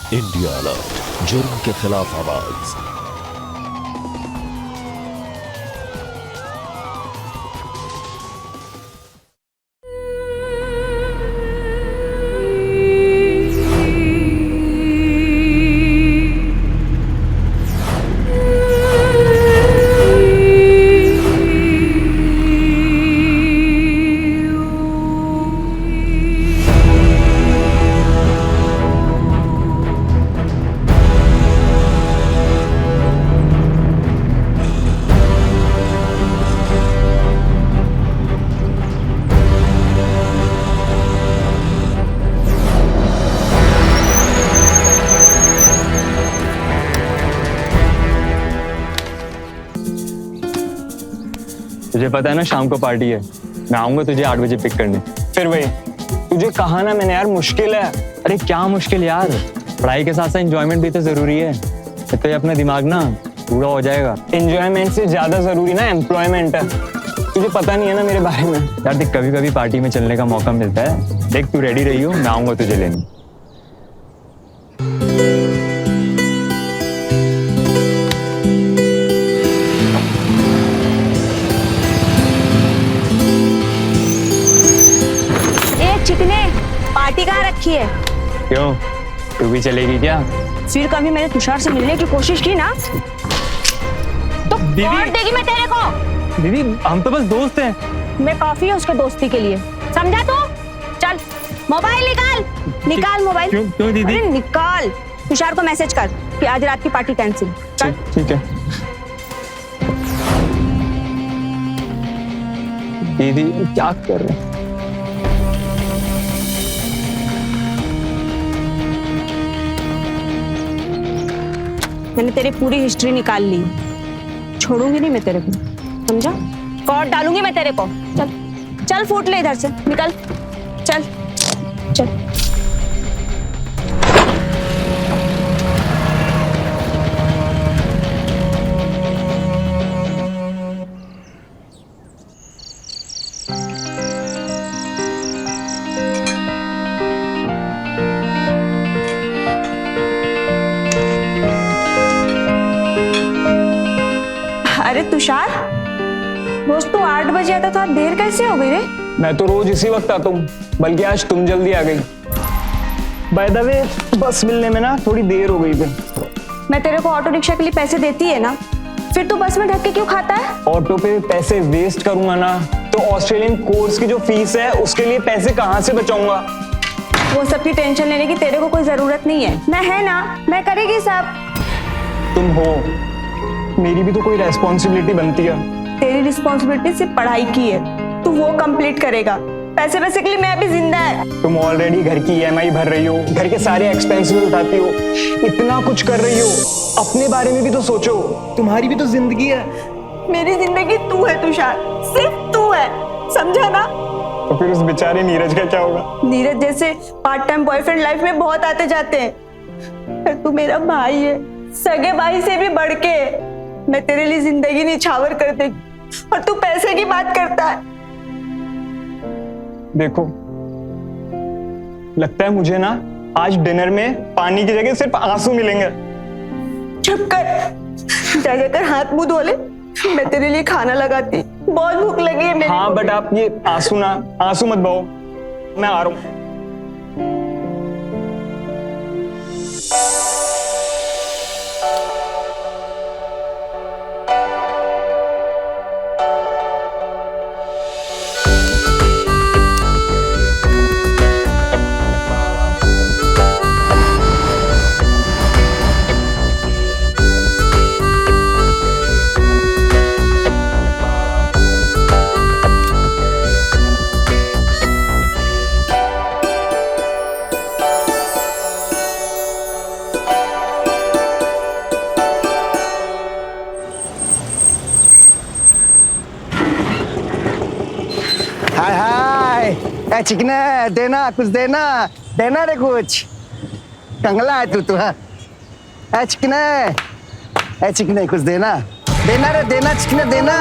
India alert, जुर्म के खिलाफ आवाज। तुझे पता है ना शाम को पार्टी है, मैं आऊंगा तुझे 8 बजे पिक करने। फिर वही तुझे कहा ना मैंने यार, मुश्किल है। अरे क्या मुश्किल यार, पढ़ाई के साथ साथ एंजॉयमेंट भी तो जरूरी है। तो अपना दिमाग ना पूरा हो जाएगा। एंजॉयमेंट से ज्यादा जरूरी ना एम्प्लॉयमेंट है। तुझे पता नहीं है ना मेरे बारे में यार। देख कभी कभी पार्टी में चलने का मौका मिलता है। देख तू रेडी रही हो, मैं आऊंगा तुझे लेने। चिकने पार्टी कहाँ रखी है? क्यों, तू भी चलेगी क्या? फिर कभी मैंने तुषार से मिलने की कोशिश की ना तो और देगी मैं तेरे को। दीदी हम तो बस दोस्त हैं। मैं काफी है उसके दोस्ती के लिए, समझा तू? चल मोबाइल निकाल मोबाइल। क्यों दीदी? अरे निकाल, तुषार को मैसेज कर कि आज रात की पार्टी कैंसिल। चल ठीक है। दीदी क्या कर रहे हैं? मैंने तेरी पूरी हिस्ट्री निकाल ली, छोड़ूंगी नहीं मैं तेरे को, समझा? कॉर्ड डालूंगी मैं तेरे को। चल चल फूट ले इधर से, निकल। चल चल अरे तुषार, रोज तो 8 बजे आता था, देर कैसे हो गई रे? मैं तो रोज इसी वक्त आता हूँ, बल्कि आज तुम जल्दी आ गई। बाय द वे बस मिलने में ना थोड़ी देर हो गई थी। मैं तेरे को ऑटो रिक्शा के लिए पैसे देती है ना, फिर तू बस में धक्के क्यों खाता है? ऑटो पे पैसे वेस्ट करूंगा ना तो ऑस्ट्रेलियन कोर्स की जो फीस है उसके लिए पैसे कहाँ से बचाऊंगा? वो सब की टेंशन लेने की तेरे को कोई जरूरत नहीं है। मैं है ना, मैं करेगी सब। तुम हो, मेरी भी तो कोई रेस्पॉन्सिबिलिटी बनती है। तेरी रिस्पॉन्सिबिलिटी सिर्फ पढ़ाई की है, तू वो कंप्लीट करेगा। पैसे के लिए मैं अभी जिंदा है। तुम ऑलरेडी घर की EMI भर रही हो, घर के सारे एक्सपेंसेस उठाती हो, इतना कुछ कर रही हो, अपने बारे में भी तो सोचो। तुम्हारी भी तो जिंदगी है। मेरी जिंदगी तू है तुषार, सिर्फ तू है, समझा ना? तो फिर उस बेचारे नीरज का क्या होगा? नीरज जैसे पार्ट टाइम बॉयफ्रेंड लाइफ में बहुत आते जाते हैं, पर तू मेरा भाई है, सगे भाई से भी बढ़ के। मैं तेरे लिए जिंदगी निछावर कर देगी और तू पैसे की बात करता है। देखो, लगता है मुझे ना आज डिनर में पानी की जगह सिर्फ आंसू मिलेंगे। चुप कर, जाकर हाथ मुंह धो ले, मैं तेरे लिए खाना लगाती, बहुत भूख लगी है मेरे। हाँ बट आप ये आंसू मत बहो, मैं आ रहा हूं। हाय हाय, चिकना देना, कुछ देना रे कुछ। कंगला है तू हाँ। चिकना कुछ देना रे, देना चिकना देना।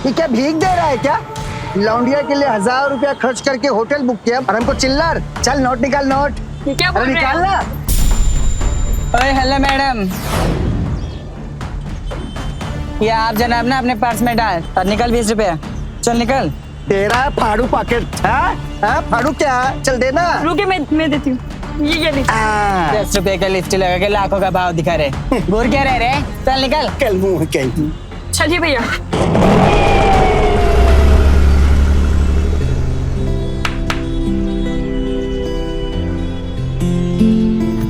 ये क्या भीख दे रहा है क्या? लौंडिया के लिए 1000 रुपया खर्च करके होटल बुक किया और हमको चिल्लर। चल नोट निकाल, नोट। क्या बोल अरे रहे निकाल हैं? ना। ओए हेलो मैडम, ये आप जनाब ना अपने पर्स में डाल और निकल 20 रुपया। चल निकल। तेरा फाड़ू पॉकेट। हाँ फाड़ू क्या? चल देना। रुके, मैं देती हूँ। ये लीजिए। 10 रुपए का लिस्ट लगा के लाखों का भाव दिखा रहे। बोर क्या रह रहे? चल निकल। कल मुंह कहीं। चलिए भैया।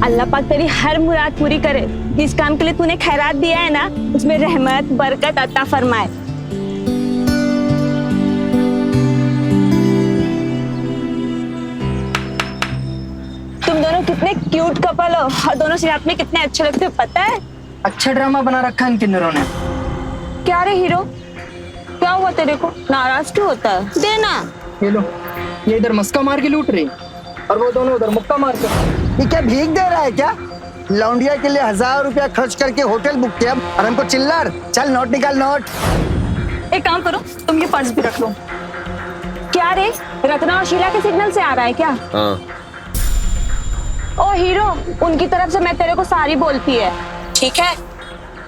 अल्लाह पाक तेरी हर मुराद पूरी करे। जिस काम के लिए तूने खैरात दिया है ना, उसमें रहमत बरकत अता फरमाए। तुम दोनों कितने क्यूट कपल हो और दोनों साथ में कितने अच्छे लगते हो, पता है? अच्छा ड्रामा बना रखा है इन किन्नरों ने। क्या रे हीरो, क्या हुआ तेरे को? नाराज क्यों होता है? देना। ये लो, ये इधर मस्का मार के लूट रही और वो दोनों उधर मुक्का मार कर। ये क्या भीख दे रहा है क्या? लौंडिया के लिए 1000 रुपया खर्च करके होटल बुक किया और हमको चिल्लर। चल नोट निकाल, नोट। एक काम करो, तुम ये पर्स भी रख लो। क्या रे, रत्ना और शीला के सिग्नल से आ रहा है क्या? हाँ। ओ हीरो, उनकी तरफ से मैं तेरे को सारी बोलती है, ठीक है?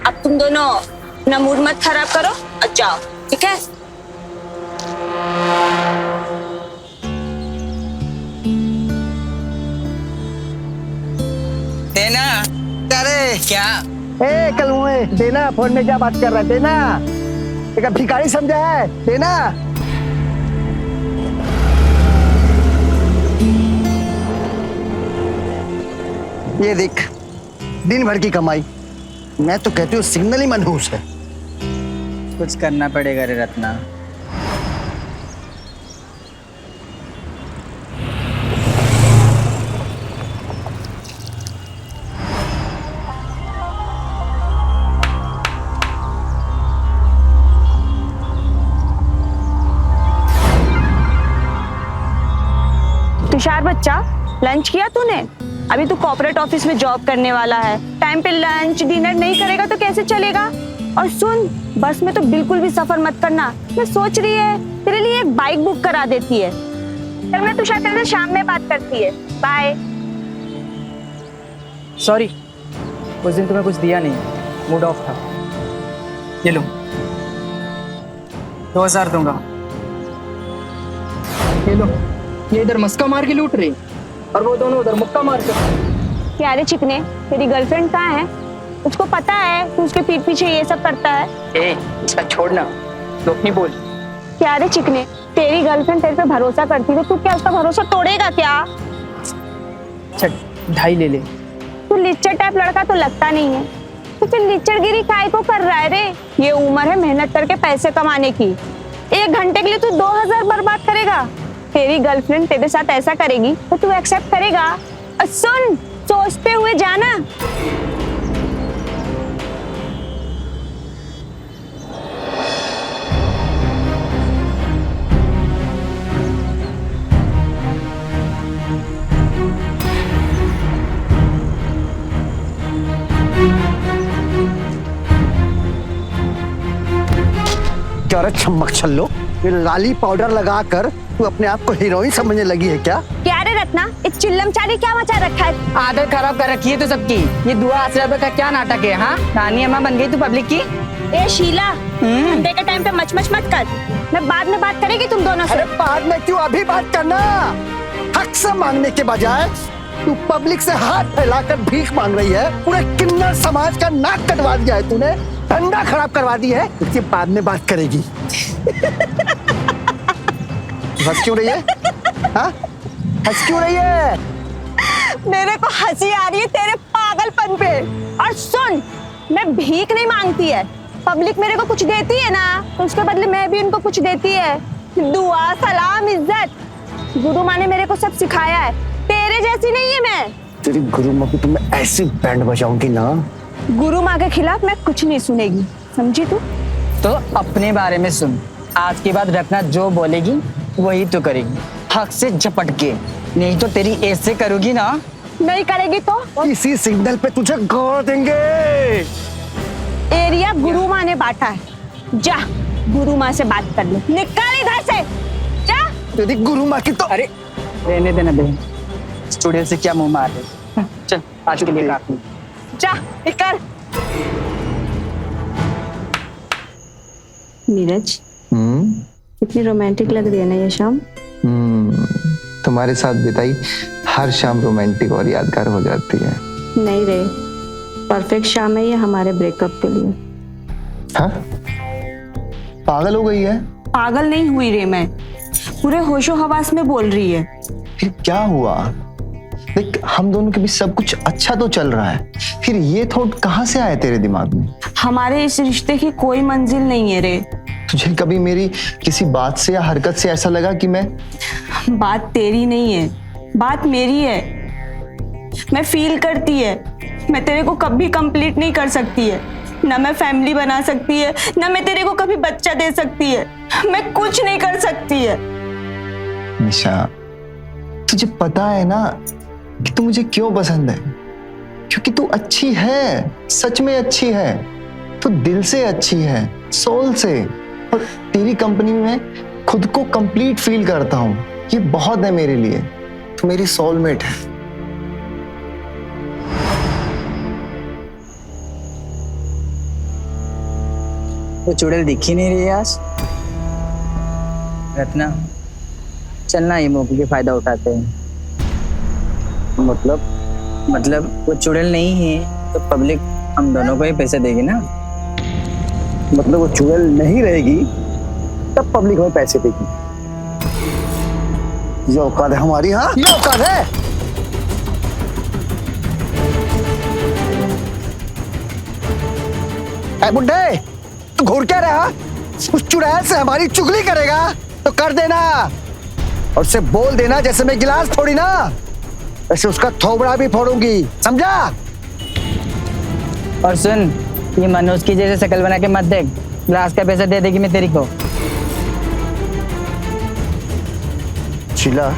अब तुम दोनों अपना मूड मत खराब करो और जाओ, ठीक है? देना। अरे क्या? ए कल मुँह देना। फोन में क्या बात कर रहा है? देना। एक भिखारी समझा है? देना। ये देख, दिन भर की कमाई। मैं तो कहती हूँ सिग्नल ही मनहूस है। कुछ करना पड़ेगा रे रत्ना। तुषार बच्चा, लंच किया तूने? अभी तू कॉर्पोरेट ऑफिस में जॉब करने वाला है, टाइम पे लंच डिनर नहीं करेगा तो कैसे चलेगा? और सुन, बस में तो बिल्कुल भी सफर मत करना। मैं सोच रही है तेरे लिए एक बाइक बुक करा देती है। चल मैं तुषार तेरे से शाम में बात करती है। बाय। सॉरी, उस दिन तुम्हें कुछ दिया नहीं, मूड ऑफ था। ये लो, 2000 दूंगा। ये लो, ये इधर मस्का मार के लूट रही और वो दोनों उधर मुक्का मार कर। क्या रे चिकने, तेरी गर्लफ्रेंड कहाँ है? उसको पता है तू उसके पीठ पीछे ये सब करता है? ए, इसका छोड़ना, तो अपनी बोल। क्या रे चिकने, तेरी गर्लफ्रेंड तेरे पे भरोसा करती है, तू क्या उसका भरोसा तोड़ेगा क्या? चल 2.5 ले ले। तू लिच्चर टाइप लड़का तो लगता नहीं है, तो फिर लिच्चरगिरी काय को कर रहा है रे? ये उम्र है मेहनत करके पैसे कमाने की। 1 घंटे के लिए तू 2000 बर्बाद करेगा? तेरी गर्लफ्रेंड तेरे साथ ऐसा करेगी तो तू एक्सेप्ट करेगा? और सुन, सोचते हुए जाना। क्या रे छम्मक छल्लो, ये लाली पाउडर लगाकर तू अपने आप को हीरोइन समझने लगी है क्या? क्या रे रत्ना, इस चिल्लम चाली क्या मचा रखा है? आदत खराब कर रखी है तो सबकी। ये दुआ आसरा का क्या नाटक है? हाँ, नानी अम्मा बन गई तू पब्लिक की। ए शीला, घंटे के टाइम पे मच मच मत कर। मैं बाद में बात करेगी तुम दोनों से। अरे बाद में क्यों, अभी बात करना। हक से मांगने के बजाय तू पब्लिक से हाथ फैलाकर भीख मांग रही है। पूरे किन्नर समाज का नाक कटवा दिया है तूने, धंधा खराब करवा दी है। इसके बाद में बात करेगी। हंस क्यों रही है? हाँ, हंस क्यों रही है? मेरे को हंसी आ रही है तेरे पागलपन पे। और सुन, मैं भीख नहीं मांगती है। पब्लिक मेरे को कुछ देती है ना, तो उसके बदले मैं भी उनको कुछ देती है। दुआ, सलाम, इज्जत। गुरु माँ ने मेरे को सब सिखाया है, तेरे जैसी नहीं है मैं। तेरी गुरु माँ को तुम्हें ऐसी बैंड बजाऊंगी ना, गुरु माँ के खिलाफ मैं कुछ नहीं सुनेगी, समझी तू? तो अपने बारे में सुन। आज के बाद रत्ना जो बोलेगी वही तो करेगी, हक से झपट के। नहीं तो तेरी ऐसे करोगी ना। नहीं करेगी तो इसी सिग्नल पे तुझे गाड़ देंगे। एरिया गुरु माँ ने बांटा है, जा गुरु माँ से बात कर ले। निकाल इधर से, जा। यदि गुरु माँ की तो अरे रहने देना बहन, स्टूडियो से क्या मुंह मार रहे। चल आज के लिए काफी। जा निकाल। नीरज, कितनी रोमांटिक लग रही है ना ये शाम। तुम्हारे साथ बिताई हर शाम रोमांटिक और यादगार हो जाती है। नहीं रे, परफेक्ट शाम है ये हमारे ब्रेकअप के लिए। हाँ? पागल हो गई है? पागल नहीं हुई रे मैं, पूरे होशो हवास में बोल रही है। फिर क्या हुआ? देख, हम दोनों के बीच सब कुछ अच्छा तो चल रहा है, फिर ये थॉट कहाँ से आया तेरे दिमाग में? हमारे इस रिश्ते की कोई मंजिल नहीं है रे। तुझे कभी मेरी किसी बात से या हरकत से ऐसा लगा कि मैं? बात तेरी नहीं है, बात मेरी है। मैं फील करती है, मैं तेरे को कभी कंप्लीट नहीं कर सकती है। ना मैं फैमिली बना सकती है, ना मैं तेरे को कभी बच्चा दे सकती है। मैं कुछ नहीं कर सकती है। निशा, तुझे पता है ना कि तू मुझे क्यों पसंद है? क्योंकि तू अच्छी है, सच में अच्छी है। तू दिल से अच्छी है, सोल से। और तेरी कंपनी में खुद को कंप्लीट फील करता हूँ। ये बहुत है मेरे लिए। तू मेरी सोलमेट है। वो चुड़ैल दिख ही नहीं रही आज। रत्ना, चलना ये मौके के फायदा उठाते हैं। मतलब वो चुड़ैल नहीं है तो पब्लिक हम दोनों को ही पैसे देगी ना। मतलब वो चुड़ैल नहीं रहेगी तब पब्लिक हमें पैसे देगी। ये औकात है हमारी। हाँ, ये औकात है। ऐ बुड्ढे, तू घूर क्या रहा? उस चुड़ैल से हमारी चुगली करेगा तो कर देना, और उससे बोल देना जैसे मैं गिलास फोड़ी ना, ऐसे उसका थोबड़ा भी फोड़ूंगी, समझा? और सुन, ये मनोज की जैसे शक्ल बना के मत देख, ग्लास का पैसा दे देगी मैं तेरी को। शीला,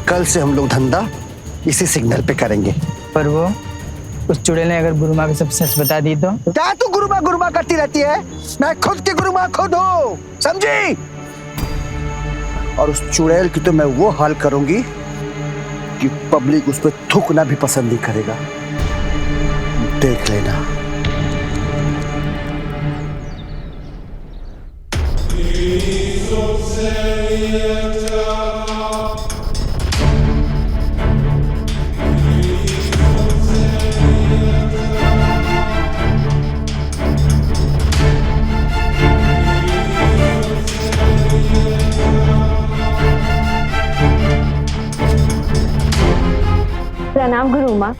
कल से हम लोग धंधा इसी सिग्नल पे करेंगे। पर वो उस चुड़ैल ने अगर गुरुमा को सब सच बता दी तो? क्या तू गुरुमा करती रहती है? मैं खुद की गुरुमा खुद हूँ, समझी? और उस चुड़ैल की तो मैं वो हाल करूंगी कि पब्लिक उस पर थूकना भी पसंद नहीं करेगा। देख लेना। प्रणाम गुरु माँ।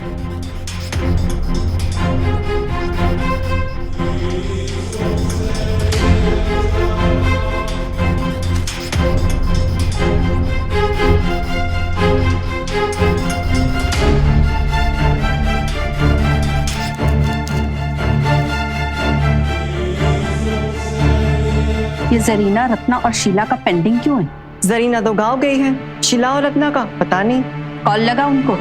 ये जरीना, रत्ना और शीला का पेंडिंग क्यों है? जरीना तो गांव गई है, शीला और रत्ना का पता नहीं। कॉल लगा उनको।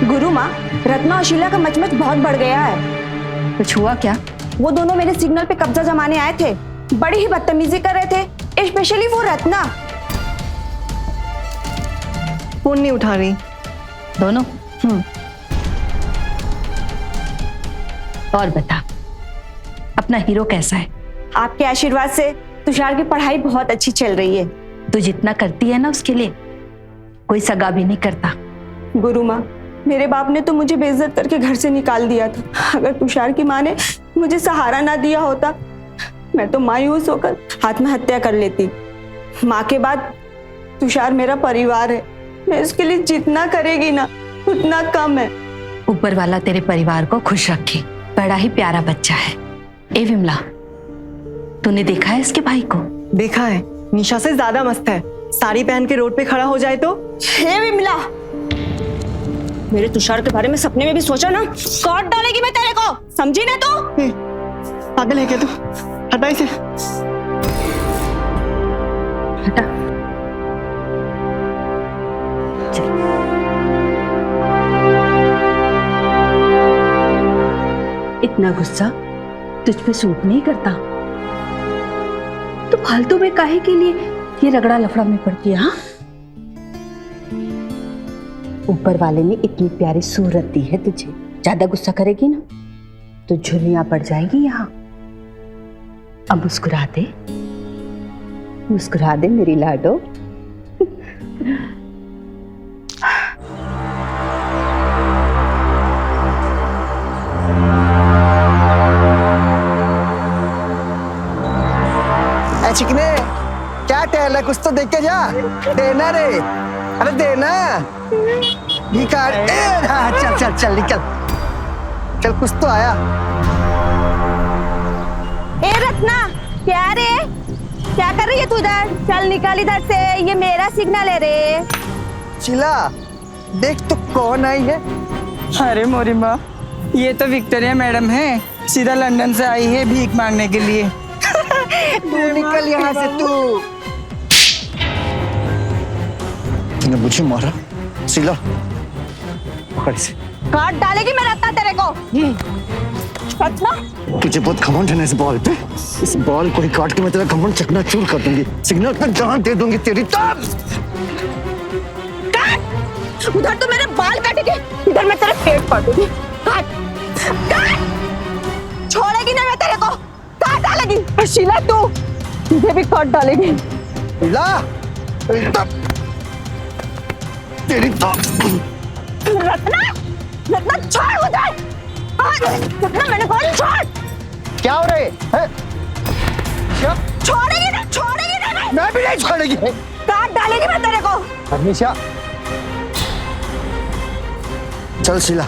गुरु माँ, रत्ना और शीला का मचमच बहुत बढ़ गया है। कुछ हुआ क्या? वो दोनों मेरे सिग्नल पे कब्जा जमाने आए थे, बड़ी ही बदतमीजी कर रहे थे, स्पेशली वो रत्ना। फोन नहीं उठा रही दोनों। और बता, अपना हीरो कैसा है? आपके आशीर्वाद से तुषार की पढ़ाई बहुत अच्छी चल रही है। तू जितना करती है ना उसके लिए, कोई सगा भी नहीं करता। गुरु माँ, मेरे बाप ने तो मुझे बेइज्जत करके घर से निकाल दिया था। अगर तुषार की माँ ने मुझे सहारा ना दिया होता, मैं तो मायूस होकर आत्महत्या कर लेती। माँ के बाद तुषार मेरा परिवार है। मैं उसके लिए जितना करेगी ना उतना कम है। ऊपर वाला तेरे परिवार को खुश रखे। बड़ा ही प्यारा बच्चा है। ए विमला, तूने देखा है इसके भाई को? देखा है, निशा से ज्यादा मस्त है। साड़ी पहन के रोड पे खड़ा हो जाए तो। हे विमला, मेरे तुषार के बारे में सपने में भी सोचा ना, काट डालेगी मैं तेरे को, समझी ना तू? पागल है क्या तू? हटा इसे। हटा। चल। इतना गुस्सा तुझ पे सूट नहीं करता। तो फालतू में काहे के लिए ये रगड़ा लफड़ा में पड़ती है? हाँ, ऊपर वाले ने इतनी प्यारी सूरत दी है तुझे, ज्यादा गुस्सा करेगी ना तो झुर्रियां पड़ जाएगी यहाँ। अब मुस्कुरा दे मेरी लाडो। चिकने क्या टहल है, कुछ तो देख के जा। देना रे, अरे देना। निकाल। हाँ, चल चल चल निकल, चल कुछ तो आया। ए रत्ना, क्या रे, क्या कर रही है तू इधर? चल निकल इधर से, ये मेरा सिग्नल है रे। शीला देख तो कौन आई है। अरे मोरी माँ, ये तो विक्टोरिया मैडम है, सीधा लंदन से आई है भीख मांगने के लिए। तू निकल यहाँ से तू। तूने मुझे मारा शीला, पकड़ इसे। काट डालेगी मैं रत्ना तेरे को। रत्ना, तुझे बहुत घमंड है ना इस बॉल पे। इस बॉल को ही काट के मैं तेरा घमंड चकनाचूर कर दूंगी, सिग्नल पे जान दे दूंगी तेरी। तब काट, उधर तो मेरे बाल काटेगी, इधर मैं तेरे पेट फाड़ दूंगी। काट, काट, छोड़ेगी ना मैं तेरे को, काट डालेगी। और शीला तू, तुझे भी काट डालेगी। ला तेरी तो। रत्ना, रत्ना छोड़ उधर। रत्ना मैंने कहा छोड़। क्या हो रहे है? छोड़ेगी ना मैं भी नहीं छोड़ेगी। काट डालेगी मैं तेरे को। हमेशा चल शीला।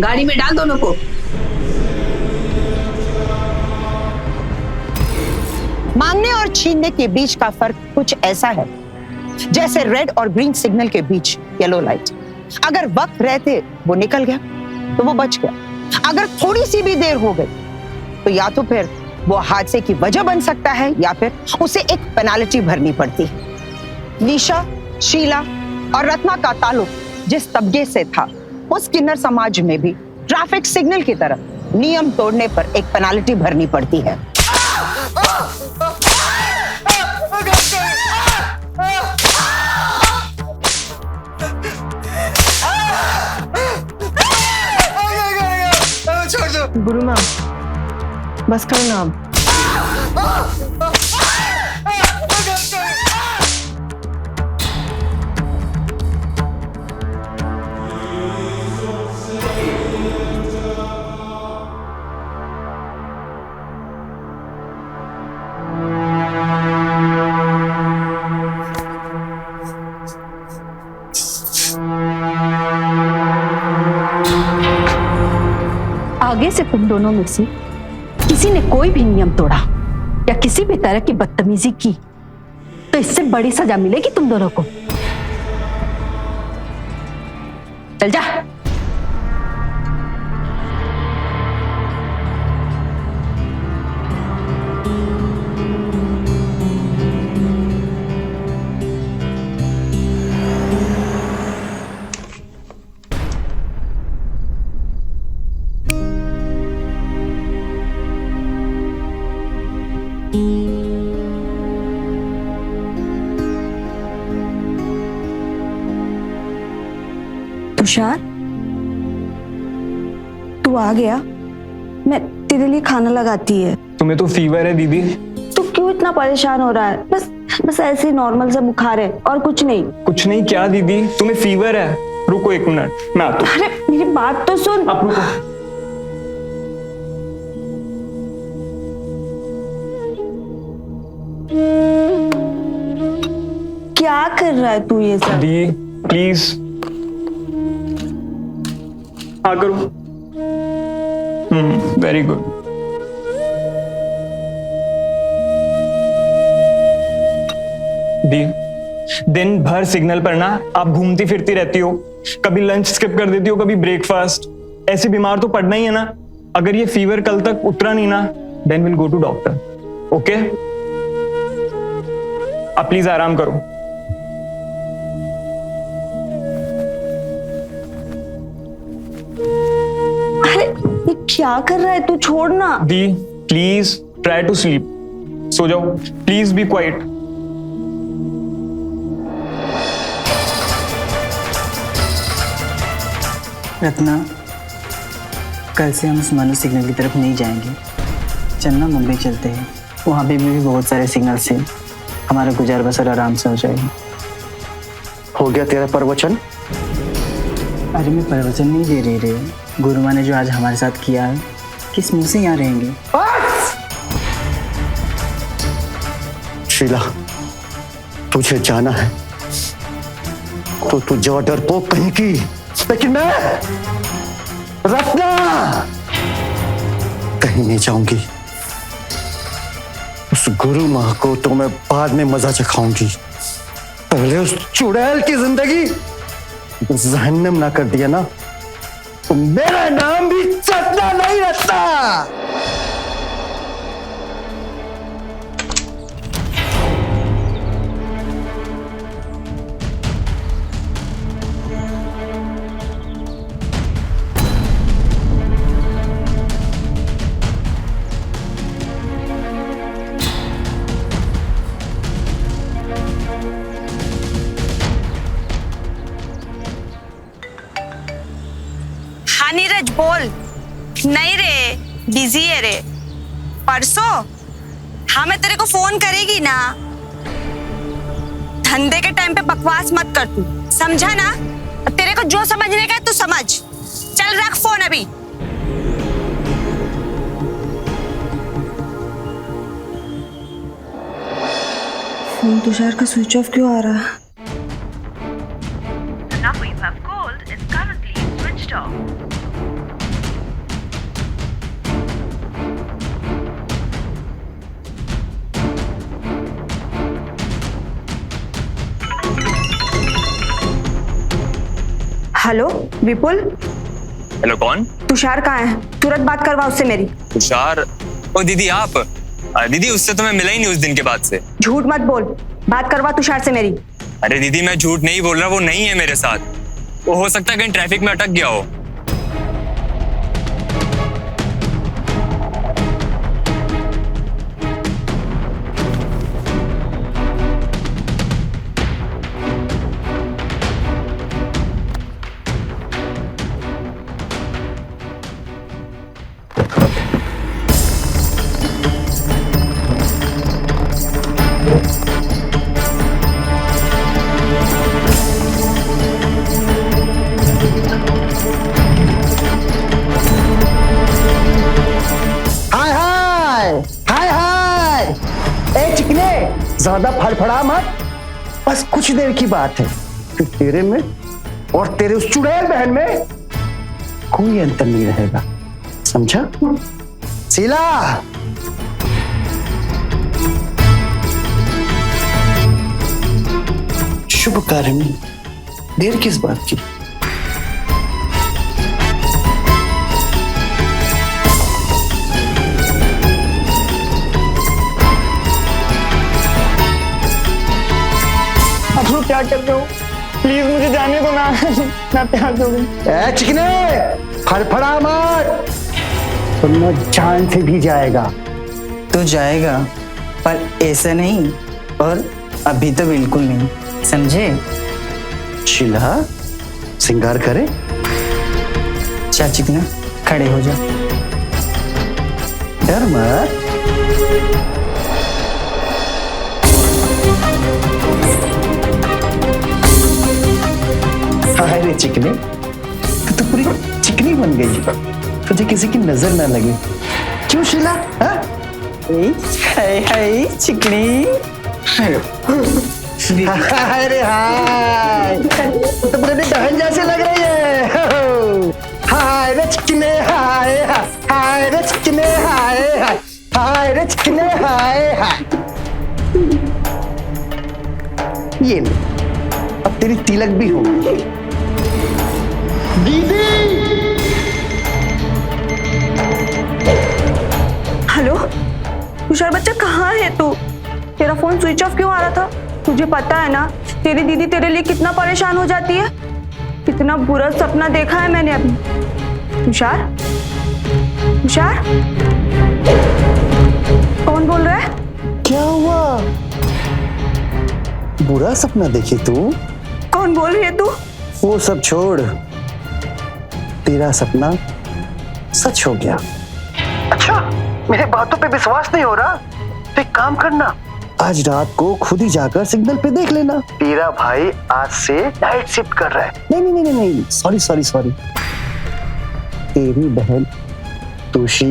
गाड़ी में डाल दोनों को। मांगने और छीनने के बीच का फर्क कुछ ऐसा है जैसे रेड और ग्रीन सिग्नल के बीच येलो लाइट। अगर वक्त रहते वो निकल गया तो वो बच गया, अगर थोड़ी सी भी देर हो गई तो या तो फिर वो हादसे की वजह बन सकता है या फिर उसे एक पेनाल्टी भरनी पड़ती है। निशा, शीला और रत्ना का ताल्लुक जिस तबके से था, उस किन्नर समाज में भी ट्रैफिक सिग्नल की तरह नियम तोड़ने पर एक पेनाल्टी भरनी पड़ती है। गुरु नाम, बस करो नाम। आगे से तुम दोनों में से किसी ने कोई भी नियम तोड़ा या किसी भी तरह की बदतमीजी की तो इससे बड़ी सजा मिलेगी तुम दोनों को। चल जा। तुषार, तू आ गया? मैं तेरे लिए खाना लगाती है। तुम्हें तो फीवर है दीदी। तू क्यों इतना परेशान हो रहा है? बस ऐसे ही नॉर्मल सा बुखार है और कुछ नहीं। कुछ नहीं क्या दीदी, तुम्हें फीवर है? रुको 1 मिनट, मैं आता हूं। अरे मेरी बात तो सुन। आप रुको। क्या कर रहा है तू ये सब? दी प्लीज हाँ करो। Very good. दी दिन भर सिग्नल पर ना आप घूमती फिरती रहती हो, कभी लंच स्किप कर देती हो, कभी ब्रेकफास्ट। ऐसे बीमार तो पड़ना ही है ना। अगर ये फीवर कल तक उतरा नहीं ना, then will go to doctor. Okay, आप प्लीज आराम करो। अरे ये क्या कर रहा है तू, छोड़ ना। दी प्लीज ट्राई टू स्लीप, सो जाओ प्लीज, बी क्वाइट। रत्ना, कल से हम उस मनु सिग्नल की तरफ नहीं जाएंगे। चलना मुंबई चलते हैं, वहाँ पे भी बहुत सारे सिग्नल से हमारा गुजार बसर आराम से हो जाएगा। हो गया तेरा प्रवचन? अरे मैं प्रवचन नहीं दे रही रे, गुरुमा ने जो आज हमारे साथ किया है, किस मुंह से यहाँ रहेंगे। शीला, तुझे जाना है तो तू जो डरपोक कहीं की, लेकिन मैं रत्ना कहीं नहीं जाऊंगी। उस गुरु माँ को तो मैं बाद में मजा चखाऊंगी, पहले उस चुड़ैल की जिंदगी जहन्नम ना कर दिया ना, तो मेरा नाम भी रत्ना नहीं रत्ना। हाँ नीरज बोल। नहीं रे, बिजी है रे। परसों? हाँ मैं तेरे को फोन करेगी ना। धंधे के टाइम पे बकवास मत कर तू, समझा ना? तेरे को जो समझने का है तू समझ। चल रख फोन अभी। फोन तुषार का स्विच ऑफ क्यों आ रहा है? हेलो विपुल। हेलो, कौन? तुषार कहाँ है? तुरंत बात करवा उससे मेरी। तुषार? ओ दीदी आप? दीदी उससे तो मैं मिला ही नहीं उस दिन के बाद से। झूठ मत बोल, बात करवा तुषार से मेरी। अरे दीदी मैं झूठ नहीं बोल रहा, वो नहीं है मेरे साथ। वो हो सकता है कहीं ट्रैफिक में अटक गया हो। ज्यादा फड़फड़ा मत, बस कुछ देर की बात है। फिर तेरे में और तेरे उस चुड़ैल बहन में कोई अंतर नहीं रहेगा, समझा? शीला, शुभ कार्य में देर किस बात की? क्या कर रहे हो? प्लीज मुझे जाने दो ना। मैं प्यार करूं। चिकने, फड़फड़ा मत, तुम जान से भी जाएगा। तो जाएगा, पर ऐसा नहीं, और अभी तो बिल्कुल नहीं, समझे? शीला, श्रृंगार करे। चल चिकना, खड़े हो जा। डर मत। अरे चिकनी, तू पूरी चिकनी बन गई, तुझे किसी की नजर ना लगे। क्यों शीला? हाय हाय चिकनी। अरे हाय, तो पूरे बहन जैसे लग रही है। हाय रे चिकने, हाय हाय रे चिकने, हाय हाय रे चिकने, हाय हाय। ये ले, अब तेरी तिलक भी होगी। दीदी, हेलो तुषार बच्चा, कहाँ है तू? तेरा फोन स्विच ऑफ क्यों आ रहा था? तुझे पता है ना तेरी दीदी तेरे लिए कितना परेशान हो जाती है। कितना बुरा सपना देखा है मैंने अभी। तुषार, तुषार, कौन बोल रहा है? क्या हुआ? बुरा सपना देखी तू? कौन बोल रही है तू? वो सब छोड़, तेरा सपना सच हो गया। अच्छा, मेरे बातों पे विश्वास नहीं हो रहा तो एक काम करना, आज रात को खुद ही जाकर सिग्नल पे देख लेना। तेरा भाई आज से नाइट शिफ्ट कर रहा है। नहीं नहीं नहीं नहीं, सॉरी सॉरी सॉरी, तेरी बहन तुषी।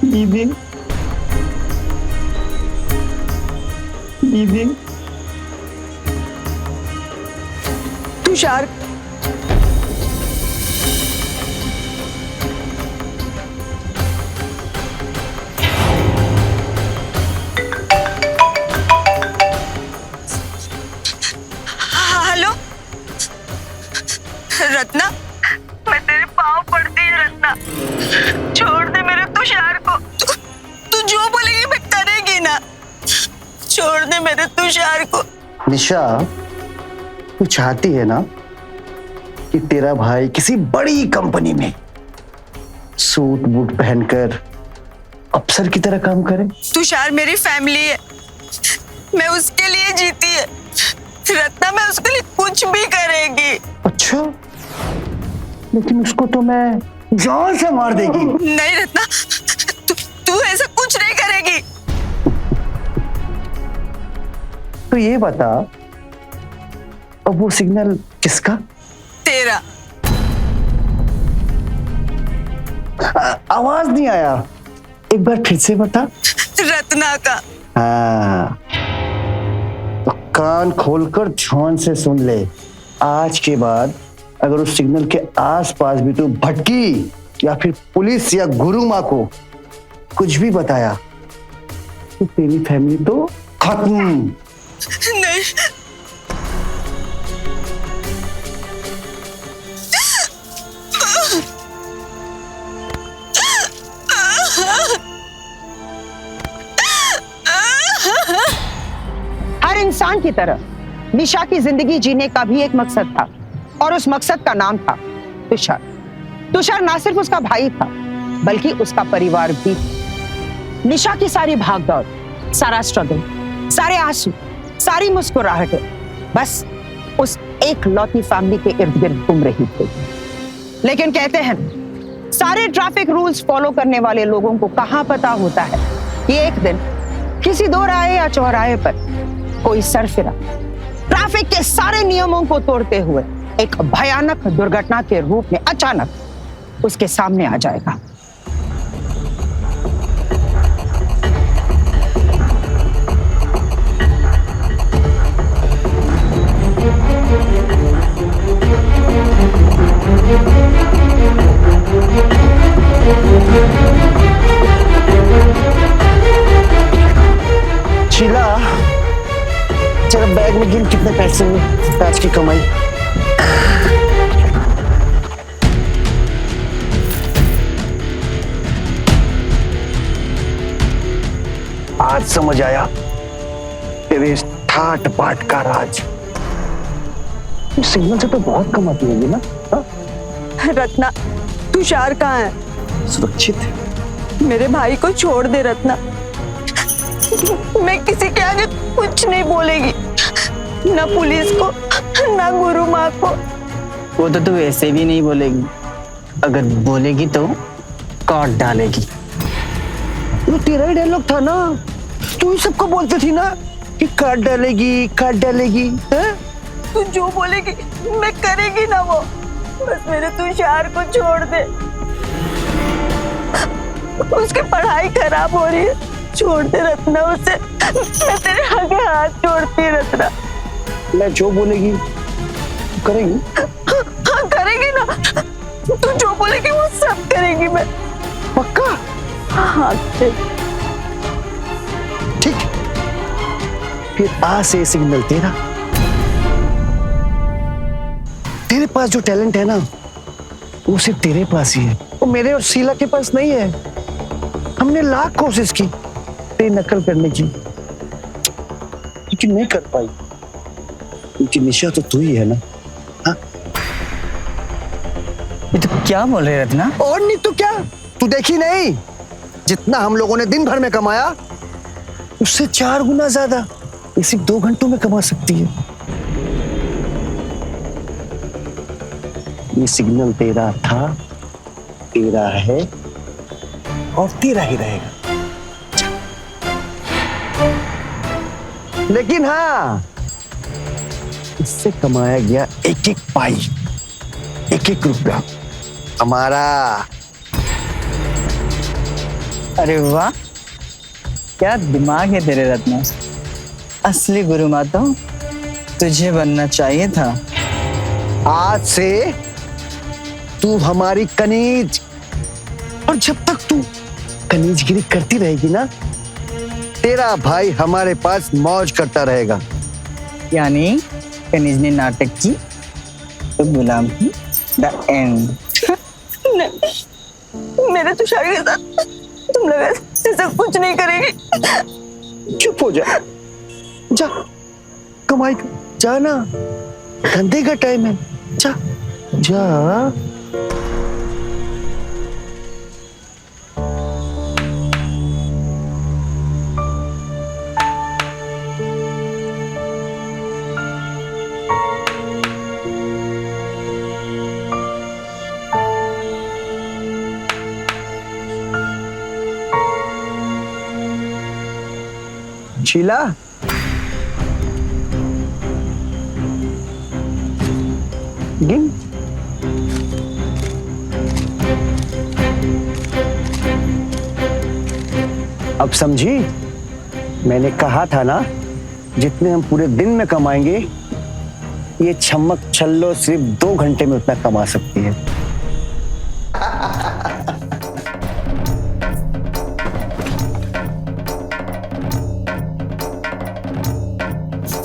दीदी, दीदी, तुषार, हेलो रत्ना, मैं तेरे पाँव पड़ती है रत्ना, छोड़ दे मेरे तुषार को। तू जो बोलेगी मैं करेगी ना, छोड़ दे मेरे तुषार को। निशा, तू चाहती है ना कि तेरा भाई किसी बड़ी कंपनी में सूट बूट पहनकर अफसर की तरह काम करे? तुषार मेरी फैमिली है, मैं उसके लिए जीती है रत्ना, मैं उसके लिए कुछ भी करेगी। अच्छा, लेकिन उसको तो मैं जान से मार देगी। नहीं रत्ना, तू ऐसा कुछ नहीं करेगी। तो ये बता, अब वो सिग्नल किसका? तेरा। आवाज नहीं आया, एक बार फिर से बता। रत्ना का। हाँ, तो कान खोलकर ध्यान से सुन ले। आज के बाद अगर उस सिग्नल के आसपास भी तू भटकी या फिर पुलिस या गुरु माँ को कुछ भी बताया तो तेरी फैमिली तो खत्म। नहीं, हर इंसान की तरह निशा की जिंदगी जीने का भी एक मकसद था और उस मकसद का नाम था तुषार। तुषार ना सिर्फ उसका भाई था बल्कि उसका परिवार भी। निशा की सारी भागदौड़, सारा स्ट्रगल, सारे आंसू, सारी मुस्कुराहटें बस उस एक लौती फैमिली के इर्द गिर्द घूम रही थी। लेकिन कहते हैं सारे ट्रैफिक रूल्स फॉलो करने वाले लोगों को कहां पता होता है कि एक दिन किसी दो राहे या चौराहे पर कोई सरफिरा ट्रैफिक के सारे नियमों को तोड़ते हुए एक भयानक दुर्घटना के रूप में अचानक उसके सामने आ जाएगा। शीला, जरा बैग में गिन कितने पैसे हुए आज की कमाई। आज समझ आया तेरे इस ठाट बाट का राज। इस सिग्नल से तो बहुत कमाती होगी ना? रत्ना, तुषार कहाँ है? सुरक्षित है। मेरे भाई को छोड़ दे रत्ना, मैं किसी के आगे कुछ नहीं बोलेगी, ना पुलिस को ना गुरु माँ को। वो तो तू ऐसे भी नहीं बोलेगी, अगर बोलेगी तो काट डालेगी। वो तेरा ही डायलॉग था ना, तू ही सबको बोलती थी ना कि काट डालेगी काट डालेगी। तू जो बोलेगी मैं करेगी ना वो, बस मेरे तुषार को छोड़ दे। उसकी पढ़ाई खराब हो रही है, छोड़ दे रत्ना उसे। मैं तेरे आगे हाथ जोड़ती रत्ना। मैं जो बोलेगी करेगी? हाँ करेगी ना, तू जो बोलेगी वो सब करेगी मैं। पक्का? हाँ ठीक, फिर आज से सिग्नल तेरा तेरे पास जो टैलेंट है ना वो सिर्फ तेरे पास ही है, वो मेरे और शीला के पास नहीं है। हमने लाख कोशिश की तेरी नकल करने की, लेकिन नहीं कर पाई, क्योंकि निशा तो तू ही है ना। हाँ? ये तो क्या बोल रहे रत्ना? और नहीं तो क्या, तू देखी नहीं जितना हम लोगों ने दिन भर में कमाया उससे 4 गुना ज्यादा ये सिर्फ 2 घंटों में कमा सकती है। ये सिग्नल तेरा था, तेरा है और तेरा ही रहेगा। लेकिन हाँ, इससे कमाया गया एक एक पाई, एक एक रुपया हमारा। अरे वाह, क्या दिमाग है तेरे रत्ना। असली गुरु माता तुझे बनना चाहिए था। आज से तू हमारी कनीज, और जब तक तू कनीजगिरी करती रहेगी ना, तेरा भाई हमारे पास मौज करता रहेगा। यानी कनीज ने नाटक की तो गुलाम की द एंड। मेरे तुषार के साथ तुम लगा ऐसा कुछ नहीं करेगी। चुप हो जा, जा कमाई कर, जा ना, धंधे का टाइम है, जा जा। शीला, गिन। अब समझी, मैंने कहा था ना जितने हम पूरे दिन में कमाएंगे ये छमक छल्लो सिर्फ 2 घंटे में उतना कमा सकती है।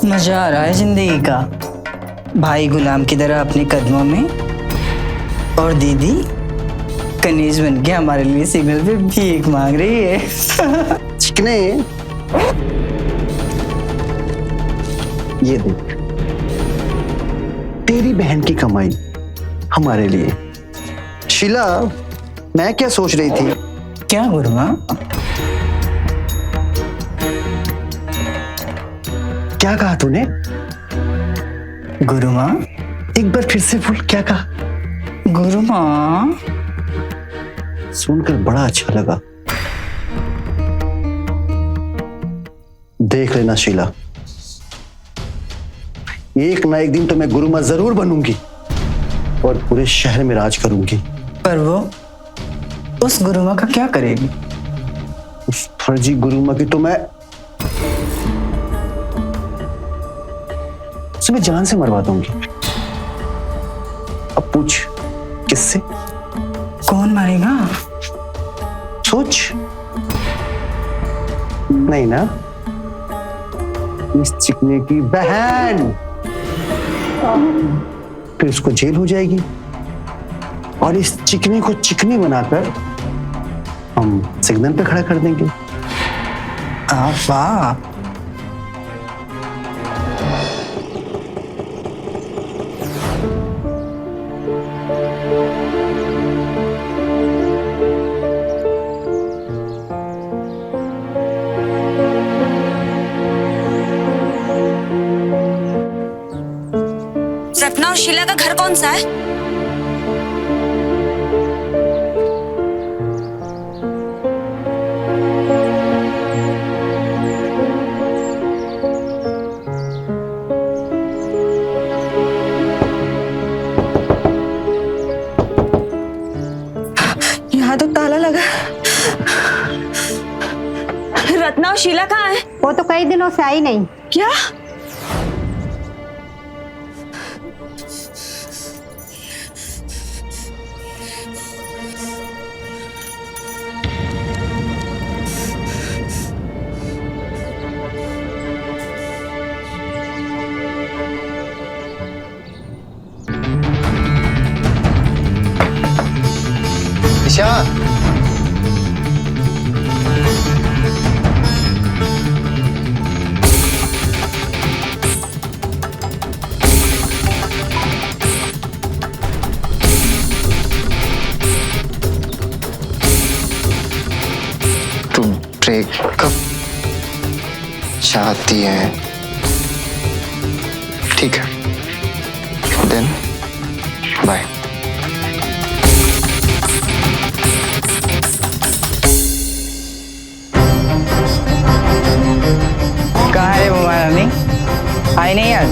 मजा आ रहा है जिंदगी का। भाई गुलाम की तरह अपने कदमों में, और दीदी कनीज बन के हमारे लिए सिग्नल पे भीख मांग रही है। चिकने, ये देख, तेरी बहन की कमाई हमारे लिए। शीला, मैं क्या सोच रही थी, क्या गुरुमा? क्या कहा तूने? गुरुमा, एक बार फिर से बोल, क्या कहा? गुरुमा, सुनकर बड़ा अच्छा लगा। देख लेना शीला, एक ना एक दिन तो मैं गुरुमा जरूर बनूंगी और पूरे शहर में राज करूंगी। पर वो उस गुरुमा का क्या करेगी? उस फर्जी गुरुमा की तो मैं तुम्हें जान से मरवा दूंगी। अब पूछ, किससे? कौन मारेगा? सोच। नहीं ना, इस चिकने की बहन। फिर उसको जेल हो जाएगी और इस चिकने को चिकनी बनाकर हम सिग्नल पे खड़ा कर देंगे। वाह, रत्ना और शीला का घर कौन सा है? यहाँ तो ताला लगा। रत्ना और शीला कहाँ है? वो तो कई दिनों से आई नहीं। क्या? कब चाहती है? ठीक है, देन बाय। कहाँ है वो महारानी? आई नहीं आज?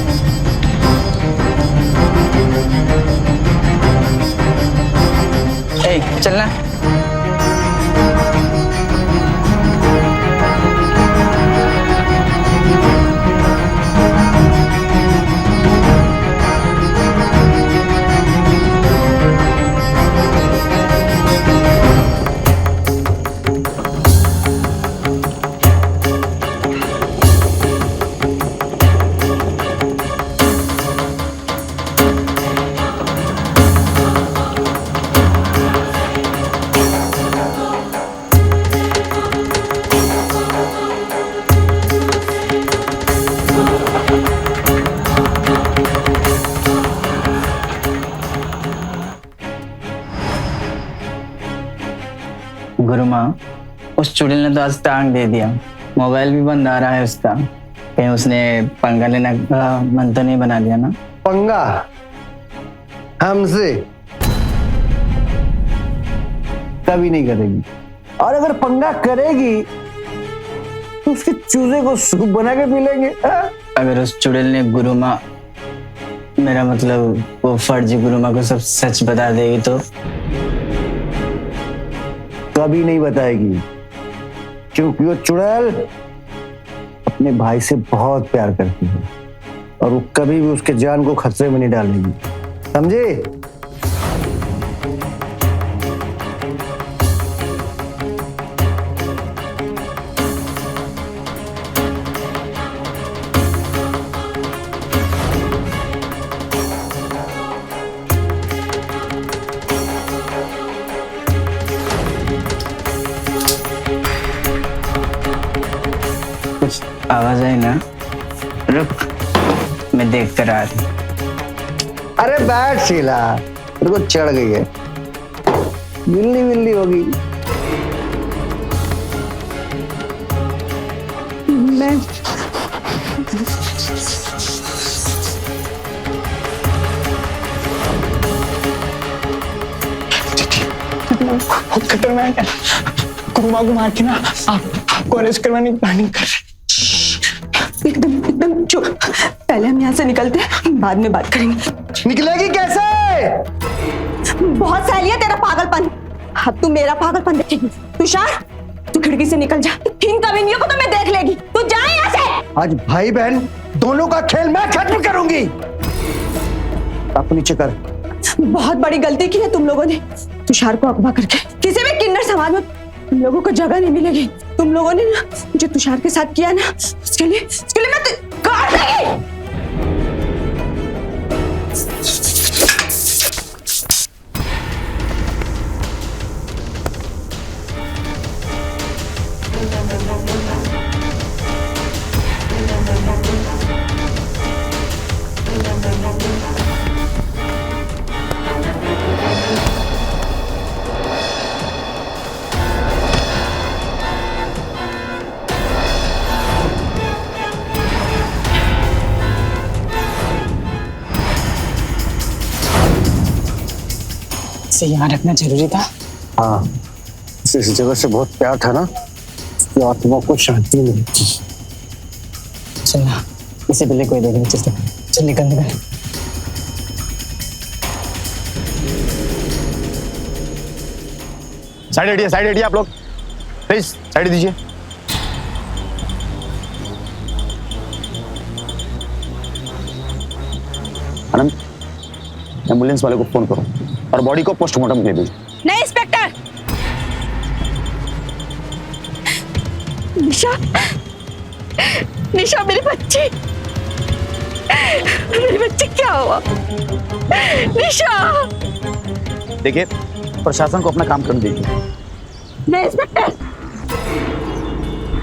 ए, चलना। गुरु माँ, उस चुड़ैल ने तो आज टांग दे दिया। मोबाइल भी बंद आ रहा है उसका। कहीं उसने पंगा लेने का मन तो नहीं बना दिया ना? पंगा हमसे कभी नहीं करेगी, और अगर पंगा करेगी तो उसके चूजे को सूप बना के पी लेंगे। अगर उस चुड़ैल ने गुरु माँ, मेरा मतलब वो फर्जी गुरु माँ को सब सच बता देगी तो? कभी नहीं बताएगी, क्योंकि वो चुड़ैल अपने भाई से बहुत प्यार करती है और वो कभी भी उसके जान को खतरे में नहीं डालेगी, समझे? आवाज आई ना? रुक, मैं देख कर आ रही। अरे बैठ शीला, तेरे को चढ़ गई है, बिल्ली बिल्ली होगी। मैं बहुत खतरनाक है। गुरु माँ को मार के ना आपको अरेस्ट करवाने की प्लानिंग कर रहे। एकदम एकदम चुप। पहले हम यहाँ से निकलते हैं, बाद में बात करेंगे। निकलेगी कैसे? बहुत सही है तेरा पागलपन। अब तू मेरा पागलपन देखेगी। तुषार, तू खिड़की से निकल जा। इन कमीनियों को तो मैं देख लेगी। तू जा यहाँ से। आज भाई बहन दोनों का खेल मैं खत्म करूंगी। आप नीचे कर। बहुत बड़ी गलती की है तुम लोगों ने, तुषार को अगवा करके। किसी भी किन्नर समाज में तुम लोगों को जगह नहीं मिलेगी। तुम लोगों ने ना जो तुषार के साथ किया ना, उसके लिए मैं काट देगी। इसे यहाँ रखना जरूरी था। हाँ, इस जगह से बहुत प्यार था ना, तो आत्मा को शांति मिलती। चलना, इसे पहले कोई देख नहीं। चल निकल निकल। साइड हटिए आप लोग, प्लीज साइड दीजिए। आनंद, एम्बुलेंस वाले को फोन करो और बॉडी को पोस्टमार्टम के लिए भेजो। नहीं इंस्पेक्टर। निशा, निशा मेरी बच्ची क्या हुआ? निशा, देखिए, प्रशासन को अपना काम करने दीजिए। नहीं इंस्पेक्टर,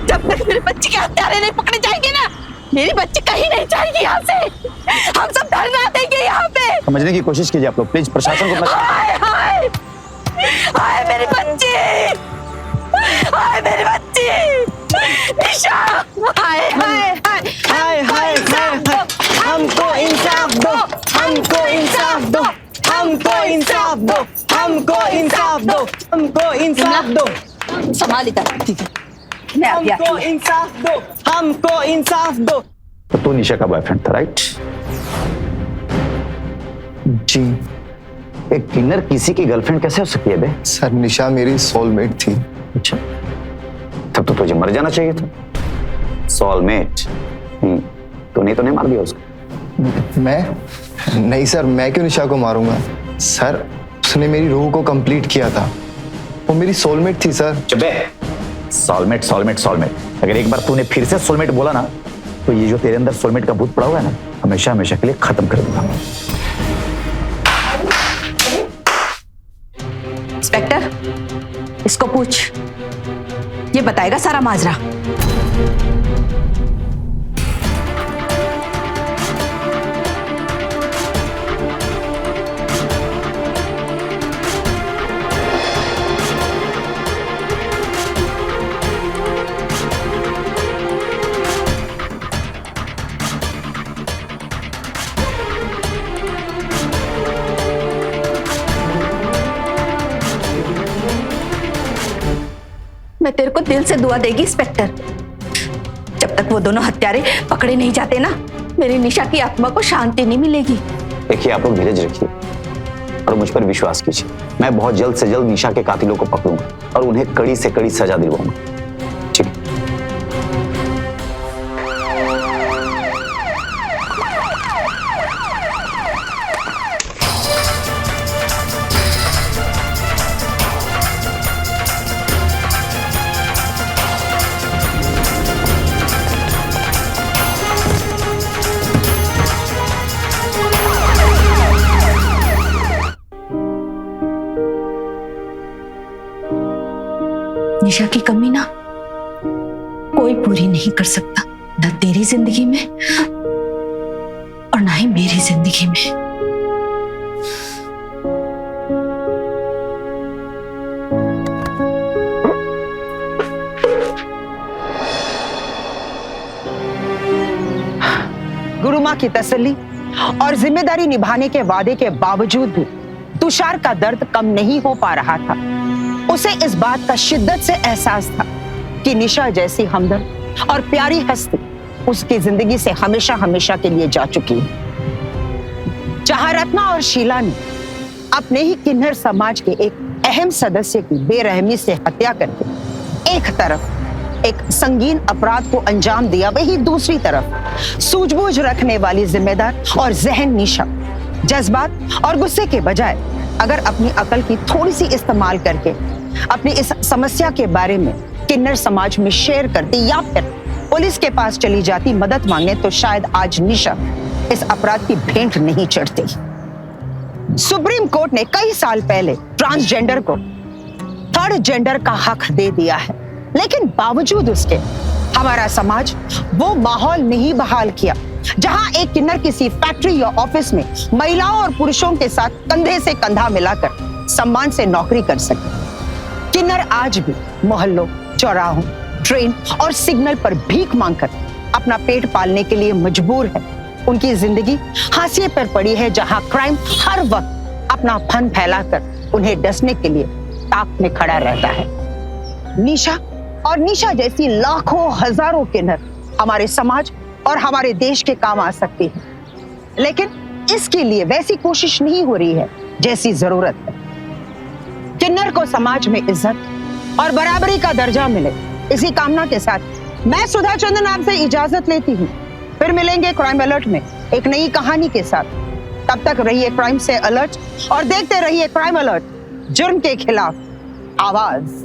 जब तक मेरी बच्ची के हत्यारे नहीं पकड़े जाएंगे ना, मेरी बच्ची कहीं नहीं जाएगी यहाँ से। हम सब धरना देंगे यहाँ पे। समझने की कोशिश कीजिए आप लोग, प्लीज प्रशासन को अपना। हाय मेरी बच्ची, हाय मेरी बच्ची। निशा, हाय हाय हाय हाय हाय हाय, हमको इंसाफ दो, हमको इंसाफ दो, हमको इंसाफ दो, हमको इंसाफ दो, हमको इंसाफ दो, संभाल इधर। ठीक है, मैं अभी आती हमको हूँ। इंसाफ दो, हमको इंसाफ दो। तो तू निशा का बॉयफ्रेंड था, राइट? जी एक किन्नर किसी की गर्लफ्रेंड कैसे हो सकती है बे? सर, निशा मेरी सोलमेट थी। अच्छा, तब तो तुझे मर जाना चाहिए था। सोलमेट? तूने तो नहीं मार दिया उसको? मैं नहीं सर, मैं क्यों निशा को मारूंगा? सर, उसने मेरी रूह को कंप्लीट किया था। वो मेरी सोलमेट थी सर। चुप! सोलमेट सोलमेट सोलमेट, अगर एक बार तूने फिर से सोलमेट बोला ना, तो ये जो तेरे अंदर सोलमेट का भूत पड़ा हुआ है ना, हमेशा हमेशा के लिए खत्म कर दूंगा। इंस्पेक्टर, इसको पूछ, ये बताएगा सारा माजरा। मैं तेरे को दिल से दुआ देगी इंस्पेक्टर, जब तक वो दोनों हत्यारे पकड़े नहीं जाते ना, मेरी निशा की आत्मा को शांति नहीं मिलेगी। देखिए, आप लोग धीरज रखिए और मुझ पर विश्वास कीजिए। मैं बहुत जल्द से जल्द निशा के कातिलों को पकड़ूंगा और उन्हें कड़ी से कड़ी सजा दिलवाऊंगा। ठीक है? निशा की कमी ना कोई पूरी नहीं कर सकता, न तेरी जिंदगी में और ना ही मेरी जिंदगी में। गुरु माँ की तसल्ली और जिम्मेदारी निभाने के वादे के बावजूद भी तुषार का दर्द कम नहीं हो पा रहा था। उसे इस बात का शिद्दत से एहसास था कि निशा जैसी हमदर्द और प्यारी हस्ती उसकी जिंदगी से हमेशा हमेशा के लिए जा चुकी है। जहां रत्ना और शीला ने अपने ही किन्नर समाज के एक अहम सदस्य की बेरहमी से हत्या करके एक तरफ एक संगीन अपराध को अंजाम दिया, वहीं दूसरी तरफ सूझबूझ रखने वाली जिम्मेदार और जहन निशा जज्बात और गुस्से के बजाय अगर अपनी अकल की थोड़ी सी इस्तेमाल करके अपनी इस समस्या के बारे में किन्नर समाज में शेयर करती या फिर पुलिस के पास चली जाती मदद मांगने, तो शायद आज निशा इस अपराध की भेंट नहीं चढ़ती। सुप्रीम कोर्ट ने कई साल पहले ट्रांसजेंडर को थर्ड जेंडर का हक दे दिया है, लेकिन बावजूद उसके हमारा समाज वो माहौल नहीं बहाल किया जहां एक किन्नर किसी फैक्ट्री या ऑफिस में महिलाओं और पुरुषों के साथ कंधे से कंधा मिलाकर सम्मान से नौकरी कर सके। किन्नर आज भी मोहल्लों, चौराहों, ट्रेन और सिग्नल पर भीख मांगकर अपना पेट पालने के लिए मजबूर है। उनकी जिंदगी हाशिए पर पड़ी है, जहां क्राइम हर वक्त अपना फन फैलाकर उन्हें डसने के लिए ताक में खड़ा रहता है। निशा और निशा जैसी लाखों हजारों किन्नर हमारे समाज और हमारे देश के काम आ सकती है, लेकिन इसके लिए वैसी कोशिश नहीं हो रही है जैसी जरूरत है। किन्नर को समाज में इज्जत और बराबरी का दर्जा मिले, इसी कामना के साथ मैं सुधा चंदन आपसे इजाजत लेती हूँ। फिर मिलेंगे क्राइम अलर्ट में एक नई कहानी के साथ। तब तक रहिए क्राइम से अलर्ट और देखते रहिए क्राइम अलर्ट, जुर्म के खिलाफ आवाज।